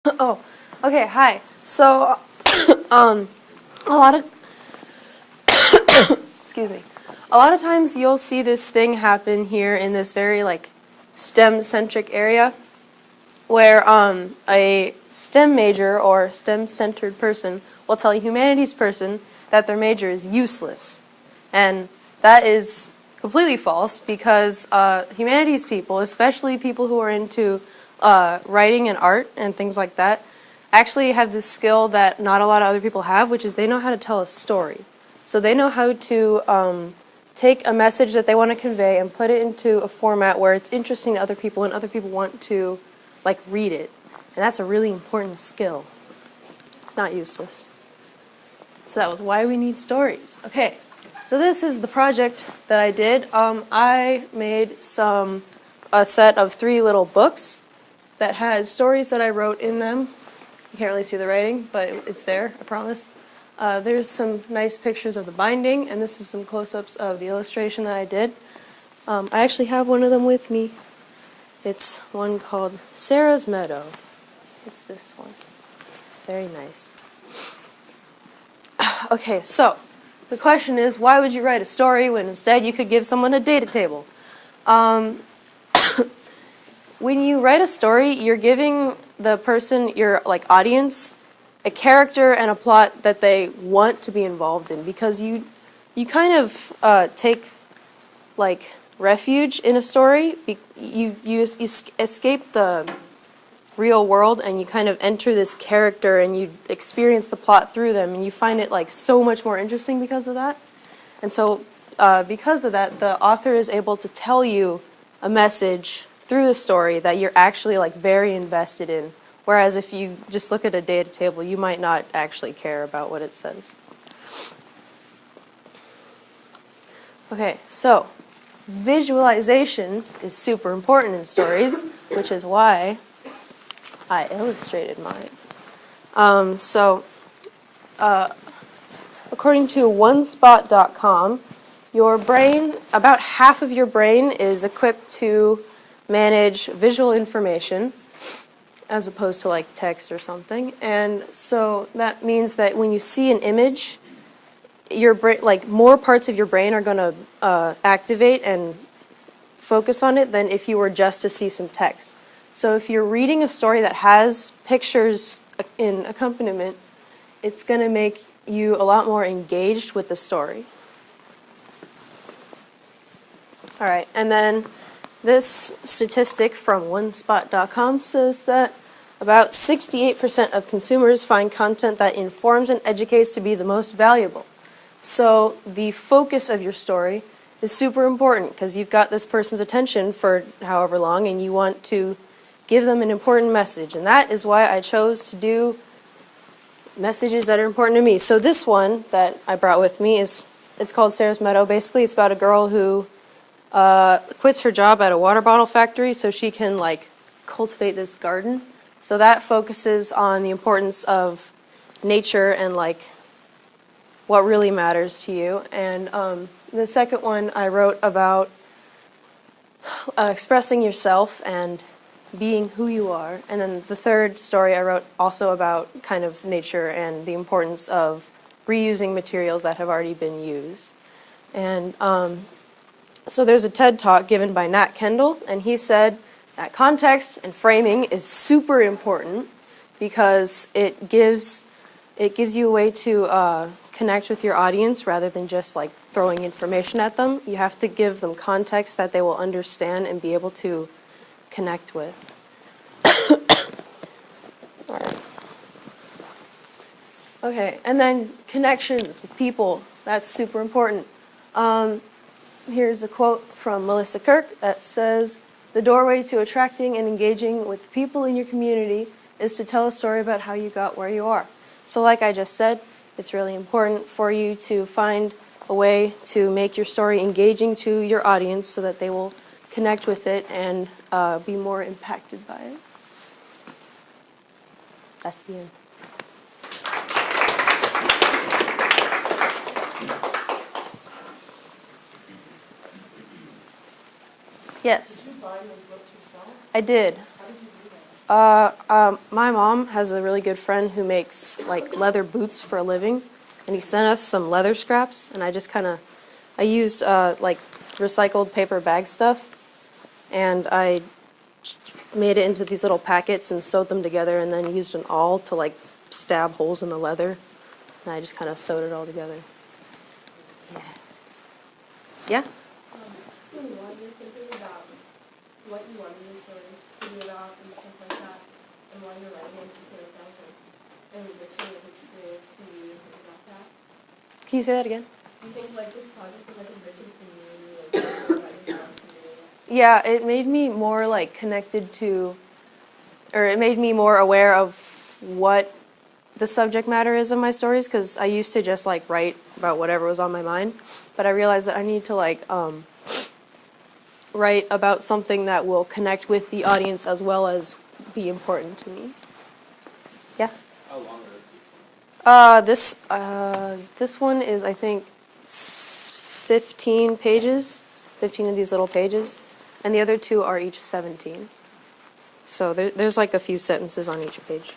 Oh, okay, hi. So, a lot of, excuse me, a lot of times you'll see this thing happen here in this very, like, STEM-centric area where a STEM major or STEM-centered person will tell a humanities person that their major is useless. And that is completely false because humanities people, especially people who are into writing and art and things like that, actually have this skill that not a lot of other people have, which is they know how to tell a story. So they know how to take a message that they want to convey and put it into a format where it's interesting to other people and other people want to, like, read it. And that's a really important skill. It's not useless. So that was why we need stories. Okay, so this is the project that I did. I made a set of 3 little books that had stories that I wrote in them. You can't really see the writing, but it's there, I promise. There's some nice pictures of the binding, and this is some close-ups of the illustration that I did. I actually have one of them with me. It's one called Sarah's Meadow. It's this one. It's very nice. Okay, so the question is, why would you write a story when instead you could give someone a data table? When you write a story, you're giving the person, your audience, a character and a plot that they want to be involved in, because you kind of take refuge in a story. You escape the real world and you kind of enter this character and you experience the plot through them, and you find it so much more interesting because of that. And so because of that, the author is able to tell you a message through the story that you're actually very invested in. Whereas if you just look at a data table, you might not actually care about what it says. Okay, so visualization is super important in stories, which is why I illustrated mine. According to onespot.com, your brain, about half of your brain is equipped to manage visual information as opposed to text or something. And so that means that when you see an image, your brain, more parts of your brain are going to activate and focus on it than if you were just to see some text. So if you're reading a story that has pictures in accompaniment, it's going to make you a lot more engaged with the story. All right, and then this statistic from onespot.com says that about 68% of consumers find content that informs and educates to be the most valuable. So the focus of your story is super important because you've got this person's attention for however long and you want to give them an important message. And that is why I chose to do messages that are important to me. So this one that I brought with me it's called Sarah's Meadow. Basically, it's about a girl who quits her job at a water bottle factory so she can cultivate this garden. So that focuses on the importance of nature and what really matters to you. And the second one I wrote about expressing yourself and being who you are. And then the third story I wrote also about kind of nature and the importance of reusing materials that have already been used. And so there's a TED Talk given by Nat Kendall, and he said that context and framing is super important because it gives you a way to connect with your audience rather than just throwing information at them. You have to give them context that they will understand and be able to connect with. All right. Okay, and then connections with people. That's super important. Here's a quote from Melissa Kirk that says, "The doorway to attracting and engaging with people in your community is to tell a story about how you got where you are." So like I just said, it's really important for you to find a way to make your story engaging to your audience so that they will connect with it and be more impacted by it. That's the end. Yes. Did you buy those books yourself? I did. How did you do that? My mom has a really good friend who makes like leather boots for a living, and he sent us some leather scraps, and I used like recycled paper bag stuff, and I made it into these little packets and sewed them together, and then used an awl to like stab holes in the leather, and I just kind of sewed it all together. Yeah. Yeah? While you're thinking about what you wanted your stories to be about and stuff like that, and while you're writing it, you feel like that was like an enriching experience for you to think about that? Can you say that again? Do you think like this project was like enriching for you and you like learning about yourself and doing it? Yeah, it made me more like connected to, or it made me more aware of what the subject matter is of my stories, because I used to just like write about whatever was on my mind, but I realized that I need to like write about something that will connect with the audience as well as be important to me. Yeah. How long are This one is, I think, 15 pages, 15 of these little pages, and the other two are each 17. So there's like a few sentences on each page.